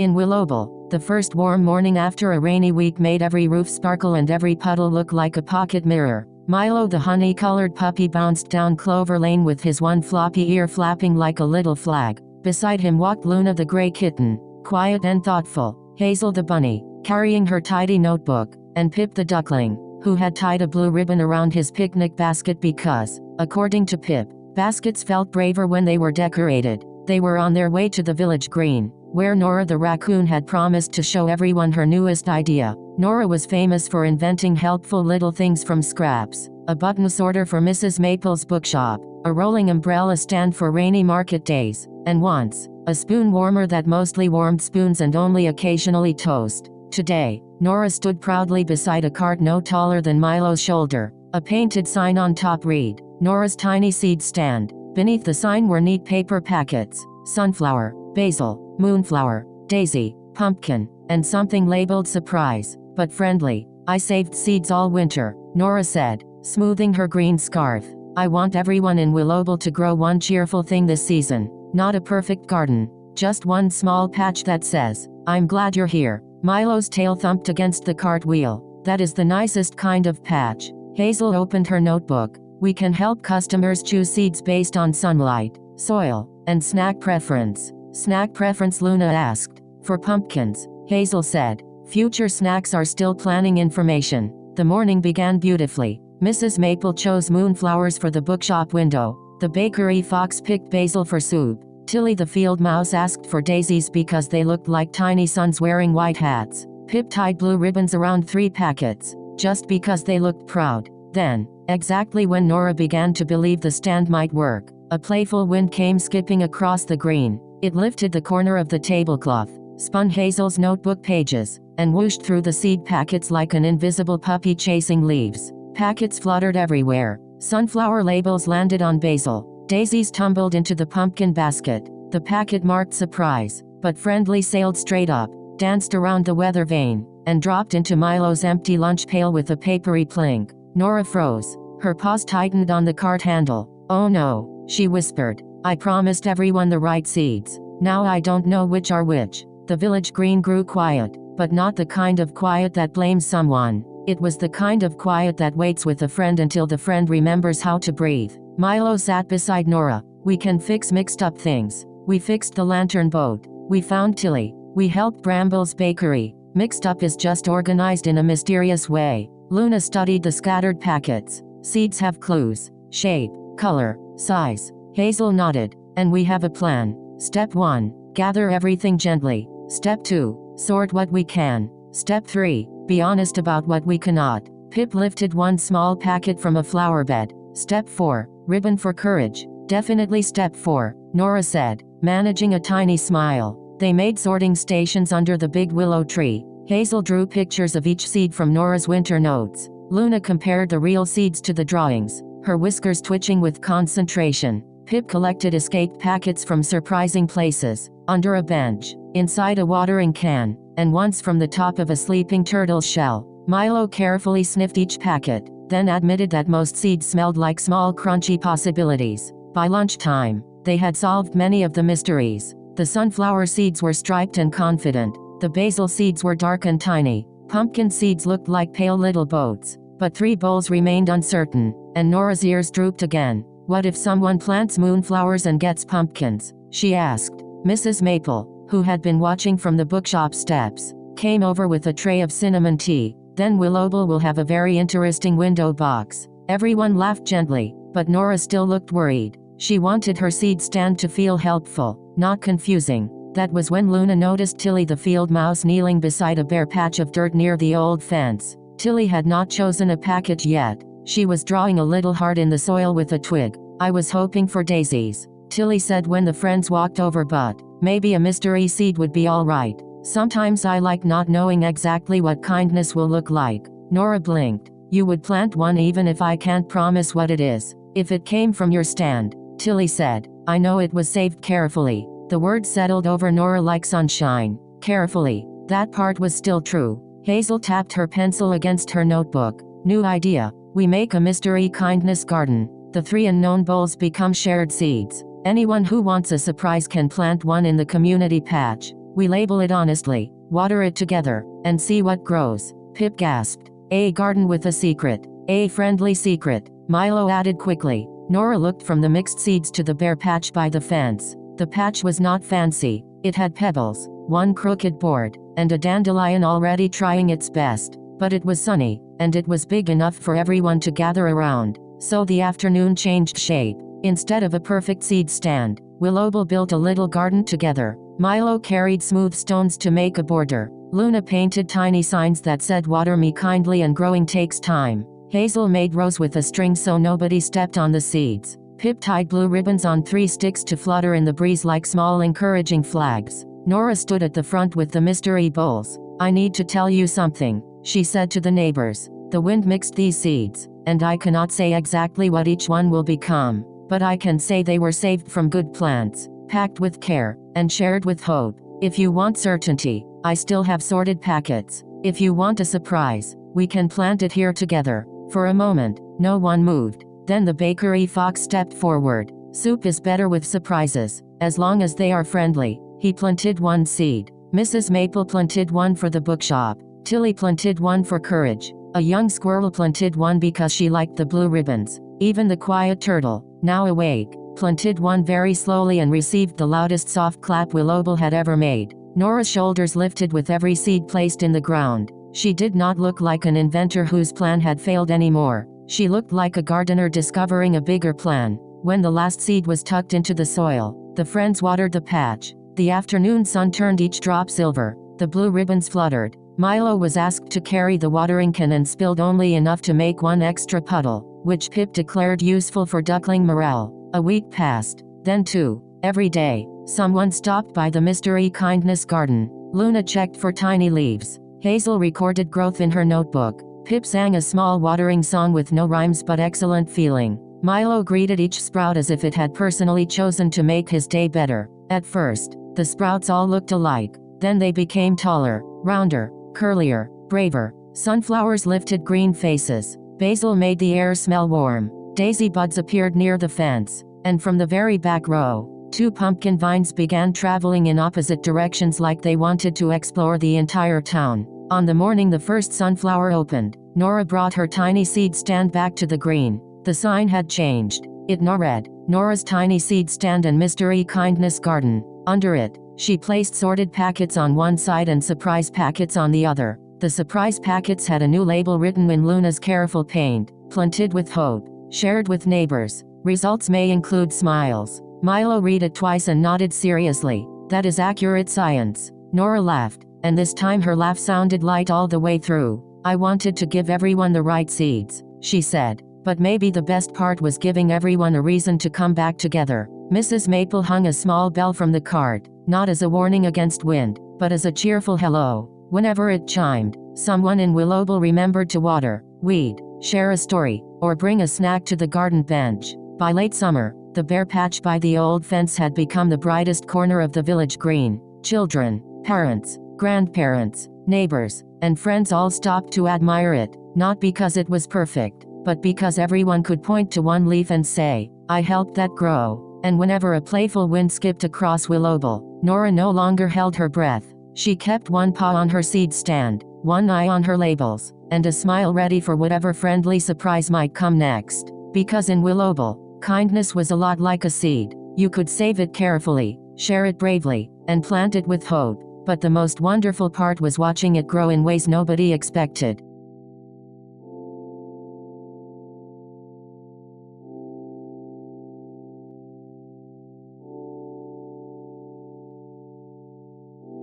In Wholesome, the first warm morning after a rainy week made every roof sparkle and every puddle look like a pocket mirror. Milo the honey-colored puppy bounced down Clover Lane with his one floppy ear flapping like a little flag. Beside him walked Luna the gray kitten, quiet and thoughtful, Hazel the bunny, carrying her tidy notebook, and Pip the duckling, who had tied a blue ribbon around his picnic basket because, according to Pip, baskets felt braver when they were decorated. They were on their way to the village green, where Nora the raccoon had promised to show everyone her newest idea. Nora was famous for inventing helpful little things from scraps: a button sorter for Mrs. Maple's bookshop, a rolling umbrella stand for rainy market days, and once, a spoon warmer that mostly warmed spoons and only occasionally toast. Today, Nora stood proudly beside a cart no taller than Milo's shoulder. A painted sign on top read, "Nora's Tiny Seed Stand." Beneath the sign were neat paper packets: sunflower, basil, moonflower, daisy, pumpkin, and something labeled surprise, but friendly. "I saved seeds all winter," Nora said, smoothing her green scarf. "I want everyone in Wholesome to grow one cheerful thing this season. Not a perfect garden, just one small patch that says, 'I'm glad you're here.'" Milo's tail thumped against the cart wheel. "That is the nicest kind of patch." Hazel opened her notebook. "We can help customers choose seeds based on sunlight, soil, and snack preference." "Snack preference?" Luna asked. "For pumpkins," Hazel said. "Future snacks are still planning information." The morning began beautifully. Mrs. Maple chose moonflowers for the bookshop window. The bakery fox picked basil for soup. Tilly the field mouse asked for daisies because they looked like tiny suns wearing white hats. Pip tied blue ribbons around 3 packets, just because they looked proud. Then, exactly when Nora began to believe the stand might work, a playful wind came skipping across the green. It lifted the corner of the tablecloth, spun Hazel's notebook pages, and whooshed through the seed packets like an invisible puppy chasing leaves. Packets fluttered everywhere. Sunflower labels landed on basil. Daisies tumbled into the pumpkin basket. The packet marked surprise, but friendly sailed straight up, danced around the weather vane, and dropped into Milo's empty lunch pail with a papery plink. Nora froze. Her paws tightened on the cart handle. "Oh no," she whispered. "I promised everyone the right seeds. Now I don't know which are which." The village green grew quiet, but not the kind of quiet that blames someone. It was the kind of quiet that waits with a friend until the friend remembers how to breathe. Milo sat beside Nora. "We can fix mixed up things. We fixed the lantern boat. We found Tilly. We helped Bramble's bakery. Mixed up is just organized in a mysterious way." Luna studied the scattered packets. "Seeds have clues: shape, color, size." Hazel nodded. "And we have a plan. Step 1, gather everything gently. Step 2, sort what we can. Step 3, be honest about what we cannot." Pip lifted one small packet from a flower bed. "Step 4, ribbon for courage." "Definitely step 4, Nora said, managing a tiny smile. They made sorting stations under the big willow tree. Hazel drew pictures of each seed from Nora's winter notes. Luna compared the real seeds to the drawings, her whiskers twitching with concentration. Pip collected escaped packets from surprising places: under a bench, inside a watering can, and once from the top of a sleeping turtle's shell. Milo carefully sniffed each packet, then admitted that most seeds smelled like small crunchy possibilities. By lunchtime, they had solved many of the mysteries. The sunflower seeds were striped and confident. The basil seeds were dark and tiny. Pumpkin seeds looked like pale little boats. But 3 bowls remained uncertain, and Nora's ears drooped again. "What if someone plants moonflowers and gets pumpkins?" she asked. Mrs. Maple, who had been watching from the bookshop steps, came over with a tray of cinnamon tea. "Then Wholesome will have a very interesting window box." Everyone laughed gently, but Nora still looked worried. She wanted her seed stand to feel helpful, not confusing. That was when Luna noticed Tilly the field mouse kneeling beside a bare patch of dirt near the old fence. Tilly had not chosen a package yet. She was drawing a little heart in the soil with a twig. "I was hoping for daisies," Tilly said when the friends walked over, "but maybe a mystery seed would be all right. Sometimes I like not knowing exactly what kindness will look like." Nora blinked. "You would plant one even if I can't promise what it is, if it came from your stand," Tilly said. "I know it was saved carefully." The word settled over Nora like sunshine. Carefully. That part was still true. Hazel tapped her pencil against her notebook. "New idea. We make a mystery kindness garden. The 3 unknown bowls become shared seeds. Anyone who wants a surprise can plant one in the community patch. We label it honestly, water it together, and see what grows. Pip gasped. A garden with a secret. A friendly secret, Milo added quickly. Nora looked from the mixed seeds to the bare patch by the fence. The patch was not fancy. It had pebbles, one crooked board, and a dandelion already trying its best. But it was sunny, and it was big enough for everyone to gather around. So the afternoon changed shape. Instead of a perfect seed stand, Wholesome built a little garden together. Milo carried smooth stones to make a border. Luna painted tiny signs that said "Water me kindly and growing takes time." Hazel made rows with a string so nobody stepped on the seeds. Pip tied blue ribbons on 3 sticks to flutter in the breeze like small encouraging flags. Nora stood at the front with the mystery bowls. "I need to tell you something," she said to the neighbors. "The wind mixed these seeds, and I cannot say exactly what each one will become. But I can say they were saved from good plants, packed with care, and shared with hope. If you want certainty, I still have sorted packets. If you want a surprise, we can plant it here together." For a moment, no one moved. Then the bakery fox stepped forward. "Soup is better with surprises, as long as they are friendly." He planted one seed. Mrs. Maple planted one for the bookshop. Tilly planted one for courage. A young squirrel planted one because she liked the blue ribbons. Even the quiet turtle, now awake, planted one very slowly and received the loudest soft clap Wholesome had ever made. Nora's shoulders lifted with every seed placed in the ground. She did not look like an inventor whose plan had failed anymore. She looked like a gardener discovering a bigger plan. When the last seed was tucked into the soil, the friends watered the patch. The afternoon sun turned each drop silver. The blue ribbons fluttered. Milo was asked to carry the watering can and spilled only enough to make one extra puddle, which Pip declared useful for duckling morale. A week passed, then 2. Every day, someone stopped by the mystery kindness garden. Luna checked for tiny leaves. Hazel recorded growth in her notebook. Pip sang a small watering song with no rhymes but excellent feeling. Milo greeted each sprout as if it had personally chosen to make his day better. At first, the sprouts all looked alike. Then they became taller, rounder, curlier, braver. Sunflowers lifted green faces. Basil made the air smell warm. Daisy buds appeared near the fence. And from the very back row, 2 pumpkin vines began traveling in opposite directions like they wanted to explore the entire town. On the morning the first sunflower opened, Nora brought her tiny seed stand back to the green. The sign had changed. It now read, "Nora's Tiny Seed Stand and Mystery Kindness Garden." Under it, she placed sorted packets on one side and surprise packets on the other. The surprise packets had a new label written in Luna's careful paint, "Planted with hope, shared with neighbors. Results may include smiles." Milo read it twice and nodded seriously. "That is accurate science." Nora laughed, and this time her laugh sounded light all the way through. "I wanted to give everyone the right seeds," she said. "But maybe the best part was giving everyone a reason to come back together." Mrs. Maple hung a small bell from the cart, not as a warning against wind, but as a cheerful hello. Whenever it chimed, someone in Wholesome remembered to water, weed, share a story, or bring a snack to the garden bench. By late summer, the bare patch by the old fence had become the brightest corner of the village green. Children, parents, grandparents, neighbors, and friends all stopped to admire it, not because it was perfect, but because everyone could point to one leaf and say, "I helped that grow." And whenever a playful wind skipped across Wholesome, Nora no longer held her breath. She kept one paw on her seed stand, one eye on her labels, and a smile ready for whatever friendly surprise might come next. Because in Wholesome, kindness was a lot like a seed. You could save it carefully, share it bravely, and plant it with hope. But the most wonderful part was watching it grow in ways nobody expected.